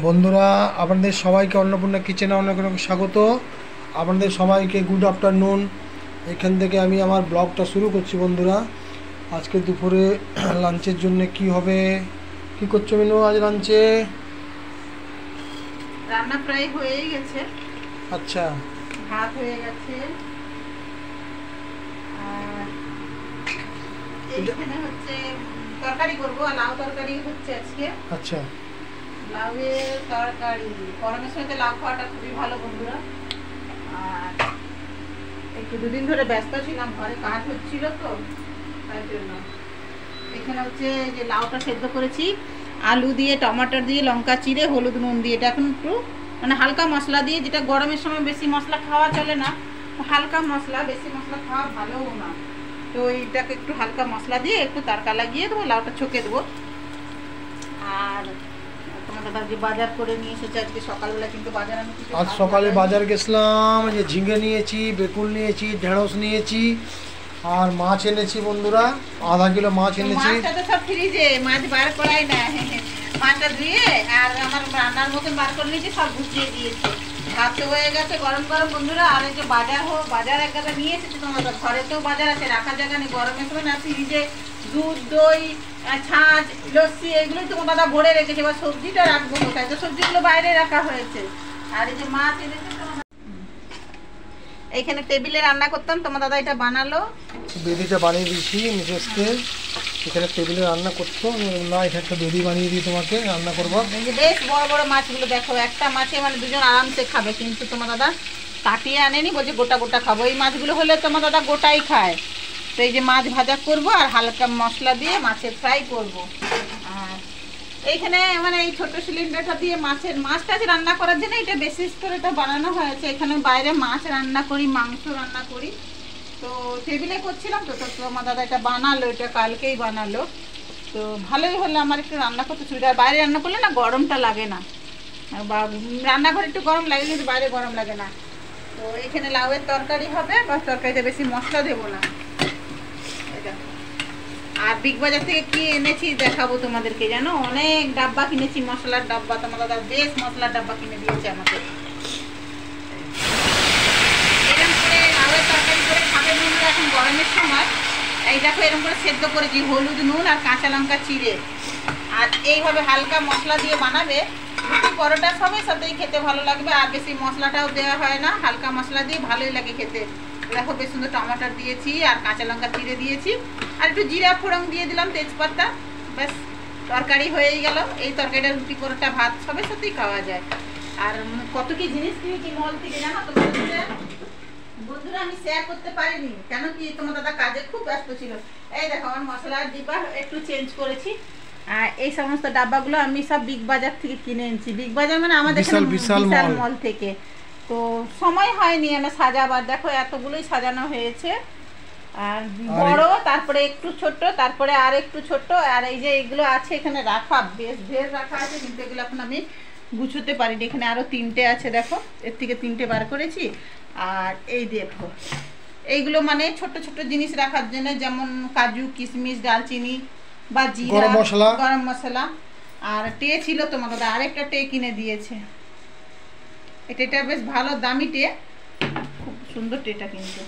বন্ধুরা, আপনাদের সবাইকে অন্নপূর্ণা কিচেনে অনেক অনেক স্বাগত। আপনাদের সবাইকে গুড আফটারনুন। এখান থেকে আমি আমার ব্লগটা শুরু করছি। বন্ধুরা, আজকে দুপুরে লাঞ্চের জন্য কি হবে, কি করছো মেনু আজ লাঞ্চে? রান্না প্রায় হয়ে গেছে। আচ্ছা, ভাত হয়ে গেছে আর এইখানে হচ্ছে তরকারি করবো, লাউ তরকারি হচ্ছে আজকে। আচ্ছা, লাউয়ের তরকারি গরমের সময় লাউ খাওয়াটা খুবই ভালো বন্ধুরা। আর একটু দুদিন ধরে ব্যস্ত ছিলাম, ঘরে কাজ হচ্ছিল তো তাই জন্য। এখানে হচ্ছে যে লাউটা সেদ্ধ করেছি আলু দিয়ে, টমাটো দিয়ে, লঙ্কা চিড়ে, হলুদ নুন দিয়ে। এটা এখন একটু মানে হালকা মশলা দিয়ে, যেটা গরমের সময় বেশি মশলা খাওয়া চলে না, হালকা মশলা, বেশি মশলা খাওয়া ভালোও না। তো এইটাকে একটু হালকা মশলা দিয়ে একটু তড়কা লাগিয়ে দেবো, লাউটা ছকে দেবো। আর তোমার দাদা যে বাজার করে নিয়ে এসেছে আজকে সকালবেলা, কিন্তু বাজার আমি আজ সকালে বাজার গেছিলাম, যে ঝিঙে নিয়েছি, বেগুন নিয়েছি, ঢেঁড়স নিয়েছি আর মাছ এনেছি। বন্ধুরা, আধা কিলো মাছ এনেছি। মাছটা তো সব ফ্রিজে, মাছ বার করাই না। মাছটা ধুয়ে আর আমার রান্নার মতন বার করে নিয়েছি, সব গুছিয়ে দিয়েছি। ভাত তো হয়ে গেছে গরম গরম বন্ধুরা। আর এই যে বাজার এক গাদা নিয়ে এসেছি তোমার ঘরেতেও বাজার আছে, রাখার জায়গা নেই গরমের সময় না। ফ্রিজে দুধ, দই, ছাঁচ, লস্যি এগুলোই তোমার দাদা ভরে রেখেছে। এবার সবজিটা রাখবো কোথায়, তো সবজিগুলো বাইরে রাখা হয়েছে। আর এই যে মাছ এনেছে এইখানে টেবিলে রান্না করতাম, তোমার দাদা এটা বানালো, বেদিটা বানিয়ে দিয়েছি মিসেসকে। এখানে টেবিলে রান্না করতো না, এটা একটা বেদি বানিয়ে দিয়ে তোমাকে রান্না করবো। বেশ বড় বড় মাছগুলো দেখো, একটা মাছে মানে দুজন আরামসে খাবে। কিন্তু তোমার দাদা কাটিয়ে আনেনি, বলছে গোটা গোটা খাবো। এই মাছগুলো হলে তোমার দাদা গোটাই খায়। তো এই যে মাছ ভাজা করব আর হালকা মশলা দিয়ে মাছের ফ্রাই করব। আর এইখানে মানে এই ছোট সিলিন্ডারটা দিয়ে মাছটা রান্না করার জন্য এটা বিশেষ করে এটা বানানো হয়েছে। এখানে বাইরে মাছ রান্না করি, মাংস রান্না করি। তো টেবিলে করছিলাম তো আমার দাদা এটা বানালো, এটা কালকেই বানালো। তো ভালোই হলো, আমার একটু রান্না করতে সুবিধা। বাইরে রান্না করলে না গরমটা লাগে না, বা রান্নাঘরে একটু গরম লাগে কিন্তু বাইরে গরম লাগে না। তো এখানে লাউয়ের তরকারি হবে, বা তরকারিতে বেশি মশলা দেবো না। আর বিগ বাজার থেকে কি এনেছি দেখাবো তোমাদেরকে। জানো, অনেক ডাব্বা কিনেছি, মশলার ডাব্বা। তোমার দাদা বেশ মশলার ডাব্বা কিনে দিয়েছে আমাকে। এরকম করে লাউয়ের তরকারি করে খাবে বন্ধুরা এখন গরমের সময়। এই দেখো এরকম করে সেদ্ধ করেছি, হলুদ, নুন আর কাঁচা লঙ্কা চিড়ে। আর এইভাবে হালকা মশলা দিয়ে বানাবে, রুটি পরোটা সবই সাথেই খেতে ভালো লাগবে। আর বেশি মশলাটাও দেওয়া হয় না, হালকা মশলা দিয়ে ভালোই লাগে খেতে। দেখো বেশ সুন্দর টমাটো দিয়েছি আর কাঁচা লঙ্কা চিড়ে দিয়েছি, আর একটু জিরা ফোড়ন দিয়ে দিলাম, তেজপাতা। ব্যাস তরকারি হয়েই গেল। এই তরকারিটা রুটি পরোটা ভাত সবের সাথেই খাওয়া যায়। আর কত কি জিনিস কিনেছি মল থেকে জানো তোমাদের বন্ধুরা, আমি শেয়ার করতে পারিনি, কেন কি তোমার দাদা কাজে খুব ব্যস্ত ছিল। এই দেখো আমার মশলার ডিব্বা একটু চেঞ্জ করেছি। আর এই সমস্ত ডাব্বাগুলো আমি সব বিগ বাজার থেকে কিনে এনেছি। বিগ বাজার মানে আমাদের বিশাল মল থেকে। তো সময় হয়নি আমার সাজাবার। দেখো এতগুলোই সাজানো হয়েছে, আর বড়, তারপরে একটু ছোট, তারপরে আর একটু ছোট। আর এই যে এগুলো আছে এখানে রাখা, বেশ ঢের রাখা আছে, কিন্তু এগুলো এখন আমি গুছোতে পারিনি। এখানে আরো 3টে আছে, দেখো এর থেকে 3টে বার করেছি। আর এই দেখো এইগুলো মানে ছোট ছোট জিনিস রাখার জন্য, যেমন কাজু, কিশমিশ, দালচিনি বা জিরা, গরম মশলা। আর টে ছিল তোমার দাদা, আরেকটা টে কিনে দিয়েছে। এটা বেশ ভালো দামি টে, খুব সুন্দর টেটা কিন্তু।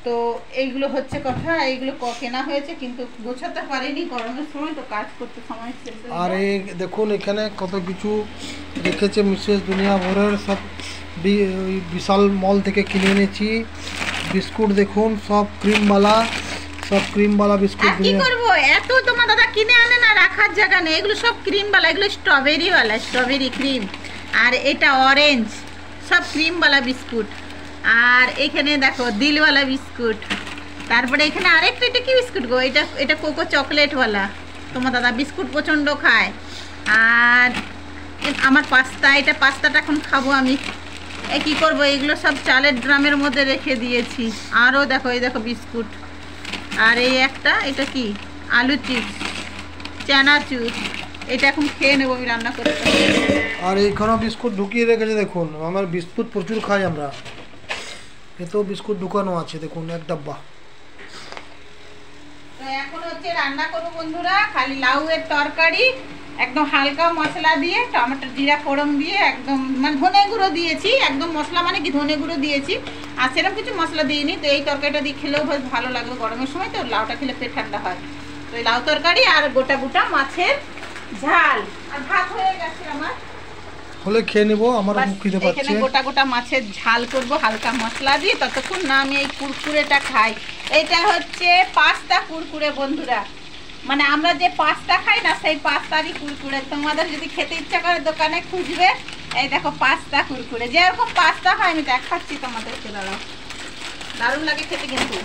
তো এইগুলো হচ্ছে কথা, এইগুলো কেনা হয়েছে কিন্তু গোছাতে পারিনি গরমের সময়, তো কাজ করতে সময় শেষ হয়ে যায়। আর এই দেখুন এখানে কত কিছু রেখেছে মিসেস, দুনিয়া ভরের সব বিশাল মল থেকে কিনে এনেছি। বিস্কুট দেখুন, সব ক্রিমওয়ালা, বিস্কুট। কি করবো, এত তোমার দাদা কিনে আনে না, রাখার জায়গা নেই। এগুলো সব ক্রিমওয়ালা, এগুলো স্ট্রবেরি ক্রিম। আর এটা অরেঞ্জ, সব ক্রিমওয়ালা বিস্কুট। আর এখানে দেখো দিলওয়ালা বিস্কুট। তারপরে এখানে আরেকটা, এটা কি বিস্কুট গো, এটা কোকো চকলেটওয়ালা। তোমার দাদা বিস্কুট প্রচণ্ড খায়। আর আমার পাস্তা, এটা পাস্তাটা এখন খাবো আমি। কী করবো, এগুলো সব চালের ড্রামের মধ্যে রেখে দিয়েছি। আরও দেখো, এই দেখো বিস্কুট। আর এই একটা, এটা কি আলু চিপস, চানাচুর। এটা এখন খেয়ে নেবো আমি রান্না করে। আর এইখানেও বিস্কুট ঢুকিয়ে রেখেছে দেখুন। আমার বিস্কুট প্রচুর খাই আমরা, এতেও বিস্কুট ঢুকানো আছে দেখুন, এক ডাব্বা। তো এখনো যে রান্না করবো বন্ধুরা, খালি লাউয়ের তরকারি, একদম হালকা মশলা দিয়ে, টমেটো জিরা ফোড়ন দিয়ে, একদম মানে ধনে গুঁড়ো দিয়েছি, একদম মশলা মানে কি ধনে গুঁড়ো দিয়েছি, আর সেরকম কিছু মশলা দিইনি। তো এই তরকারিটা দিয়ে খেলেও বেশ ভালো লাগবে গরমের সময়, তো লাউটা খেলে পেট ঠান্ডা হয়। তো এই লাউ তরকারি আর গোটা গোটা মাছের ঝাল, আর ভাত হয়ে গেছে আমার, হলে খেয়ে নেবো। আমার মুখ খিদে পাচ্ছে। এখানে গোটা গোটা মাছের ঝাল করব হালকা মশলা দিয়ে, ততক্ষণ না আমি এই কুরকুরেটা খাই। এইটা হচ্ছে পাস্তা কুরকুরে বন্ধুরা, মানে আমরা যে পাস্তা খাই না সেই পাস্তারই কুরকুরে। তোমাদের যদি খেতে ইচ্ছা করে দোকানে খুঁজবে, এই দেখো পাস্তা কুরকুরে, যেরকম পাস্তা হয় আমি দেখাচ্ছি তোমাদেরকে, দাঁড়াও, দারুণ লাগে খেতে কিন্তু।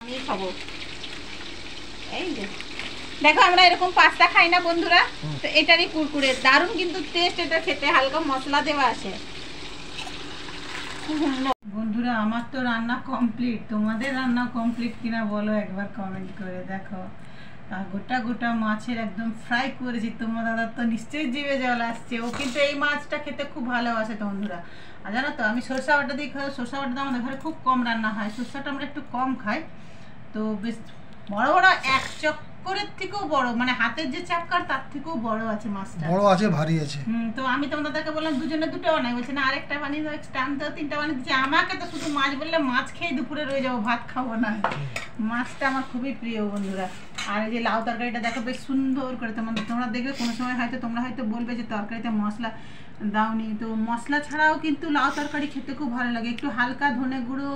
আমি খাবো, এই যে দেখো আমরা এরকম পাস্তা খাই না বন্ধুরা, তো এটারই কুরকুরে, দারুণ কিন্তু টেস্ট এটা খেতে, হালকা মশলা দেওয়া আছে। বন্ধুরা আমার তো রান্না কমপ্লিট, তোমাদের রান্না কমপ্লিট কিনা বলো একবার কমেন্ট করে। দেখো গোটা গোটা মাছের একদম ফ্রাই করেছি, তোমার দাদা তো নিশ্চয়ই জিভে জল আসছে, ও কিন্তু এই মাছটা খেতে খুব ভালোবাসে তো বন্ধুরা। আর জানো তো আমি সরষা বাটা দিয়ে খাই, সরষা বাটা আমাদের ঘরে খুব কম রান্না হয়, সরষাটা আমরা একটু কম খাই। তো বেশ বড় বড় এক চক্করের থেকেও বড়, মানে হাতের যে চাপকার তার থেকেও বড় আছে মাছটা, বড় আছে ভারী আছে। তো আমি তোমার দাদাকে বললাম দুজনে দুটো বানাই, বলছে না আরেকটা বানিয়ে দাও, টানতে তিনটা বানিয়ে দিচ্ছি। আমাকে তো শুধু মাছ বললে মাছ খেয়ে দুপুরে রয়ে যাবো, ভাত খাবো না। মাছটা আমার খুবই প্রিয় বন্ধুরা। আর এই যে লাউ তরকারিটা দেখো বেশ সুন্দর করে, তোমরা দেখবে কোনো সময় হয়তো তোমরা হয়তো বলবে যে তরকারিতে মশলা দাওনি, তো মশলা ছাড়াও কিন্তু লাউ তরকারি খেতে খুব ভালো লাগে। একটু হালকা ধনে গুঁড়ো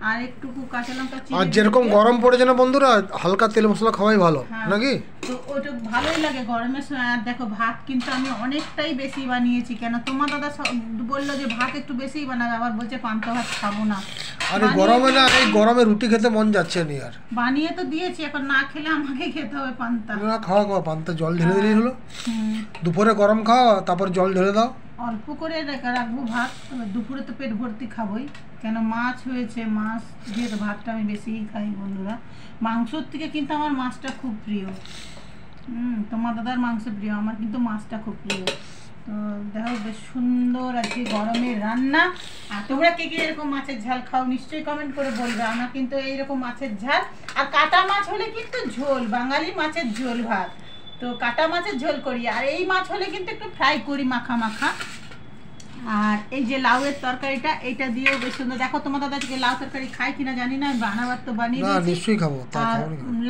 আর একটু কাঁচা লঙ্কা, আর যেরকম গরম পড়েছে না বন্ধুরা, হালকা তেল মশলা খাওয়াই ভালো নাকি, তো ওটা ভালোই লাগে গরমের সময়। আর দেখো ভাত কিন্তু আমি অনেকটাই বেশি বানিয়েছি, কেন তোমার দাদা বললো যে ভাত একটু বেশিই বানাবে, আবার বলছে পান্তা ভাত খাবো না। আরে গরমে না, এই গরমে রুটি খেতে মন যাচ্ছে না, আর বানিয়ে তো দিয়েছি, এখন না খেলে আমাকে খেতে হবে পান্তা। না খাওয়া পান্তা, জল ঢেলে দিলেই হলো। দুপুরে গরম খাওয়া, তারপর জল ঢেলে দাও, অল্প করে রাখবো ভাত, দুপুরে তো পেট ভর্তি খাবোই, কেন মাছ হয়েছে, মাছ দিয়ে তো ভাতটা আমি বেশিই খাই বন্ধুরা। মাংসর থেকে কিন্তু আমার মাছটা খুব প্রিয়। তোমার দাদার মাংস প্রিয়, আমার কিন্তু মাছটা খুব প্রিয়। তো দেখো বেশ সুন্দর আজকে গরমের রান্না। আর তোমরা কে কে এরকম মাছের ঝাল খাও নিশ্চয়ই কমেন্ট করে বলবে। আমরা কিন্তু এইরকম মাছের ঝাল, আর কাটা মাছ হলে কিন্তু ঝোল, বাঙালি মাছের ঝোল ভাত, তো কাটা মাছের ঝোল করি। আর এই মাছ হলে কিন্তু একটু ফ্রাই করি মাখা মাখা। আর এই যে লাউয়ের তরকারিটা, এইটা দিয়েও বেশ সুন্দর। দেখো তোমার দাদা আজকে লাউ তরকারি খাই কিনা জানি না, বানাবার তো বানিয়ে দিয়েছি, নিশ্চয়ই খাবো।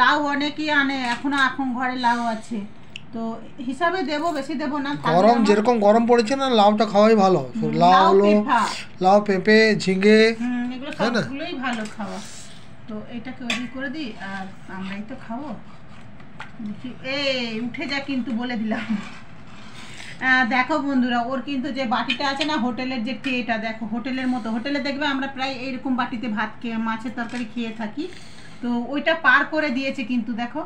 লাউ অনেকেই আনে, এখন ঘরে লাউ আছে, তো হিসাবে দেবো, বেশি দেবো না। গরম যেরকম গরম পড়েছে না, লাউটা খাওয়াই ভালো। লাউ পেঁপে ঝিঙে এগুলো সবগুলোই ভালো খাওয়া। তো এটাকে ওই করে দিই, আর আমরাই তো খাবো। এই উঠে যা কিন্তু বলে দিলাম। দেখো বন্ধুরা, ওর কিন্তু যে বাটিটা আছে না, হোটেলের যে ট্রেটা, দেখো হোটেলের মতো, হোটেলে দেখবে আমরা প্রায় এইরকম বাটিতে ভাত খেয়ে মাছের তরকারি খেয়ে থাকি, তো ওইটা পার করে দিয়েছে কিন্তু। দেখো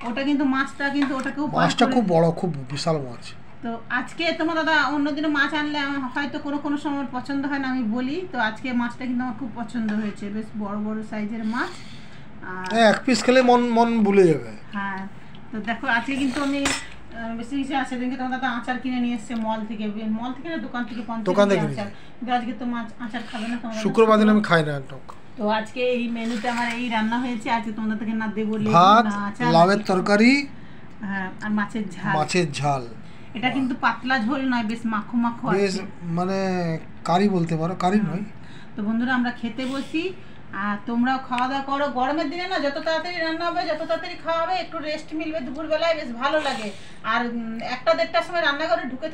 ওটা কিন্তু মাছটা কিন্তু ওটাকেও, মাছটা খুব বড়, খুব বিশাল মাছ। তো আজকে তোমার দাদা অন্যদিনও মাছ আনলে হয়তো কোনো সময় পছন্দ হয় না, আমি বলি, তো আজকে মাছটা কিন্তু আমার খুব পছন্দ হয়েছে, বেশ বড় বড় সাইজের মাছ। আর এক পিস খেলে মন ভুলে যাবে। হ্যাঁ, তো দেখো আজকে কিন্তু আমি বেশি কিছু আছে, সেদিনকে তোমার দাদা আচার কিনে নিয়ে এসছে মল থেকে না দোকান থেকে, আচার। আজকে তো মাছ আচার খাবে না, শুক্রবার দিন আমি খাই না টক। তো আজকে এই মেনুতে আমার এই রান্না হয়েছে। আজকে তোমাদের থেকে না দেবো ভাত, লাউয়ের তরকারি, হ্যাঁ, আর মাছের ঝাল। এটা কিন্তু পাতলা ঝোল নয়, বেশ মাখো মাখো আছে, মানে কারি বলতে পারো, কারি নয়। তো বন্ধুরা আমরা খেতে বসি, আর তোমরাও খাওয়া দাওয়া করো। গরমের দিনে না যত তাড়াতাড়ি রান্না হবে, যত তাড়াতাড়ি খাওয়া হবে, একটু রেস্ট মিলবে দুপুরবেলায়, বেশ ভালো লাগে। আর 1টা-1:30টার সময় রান্নাঘরে ঢুকে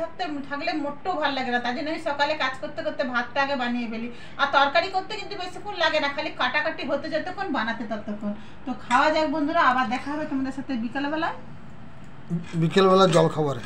থাকলে মোটেও ভালো লাগে না, তার জন্য আমি সকালে কাজ করতে করতে ভাতটা আগে বানিয়ে ফেলি। আর তরকারি করতে কিন্তু বেশিক্ষণ লাগে না, খালি কাটাকাটি হতে যতক্ষণ, বানাতে ততক্ষণ। তো খাওয়া যাক বন্ধুরা, আবার দেখা হবে তোমাদের সাথে বিকেলবেলা জল খাবারে।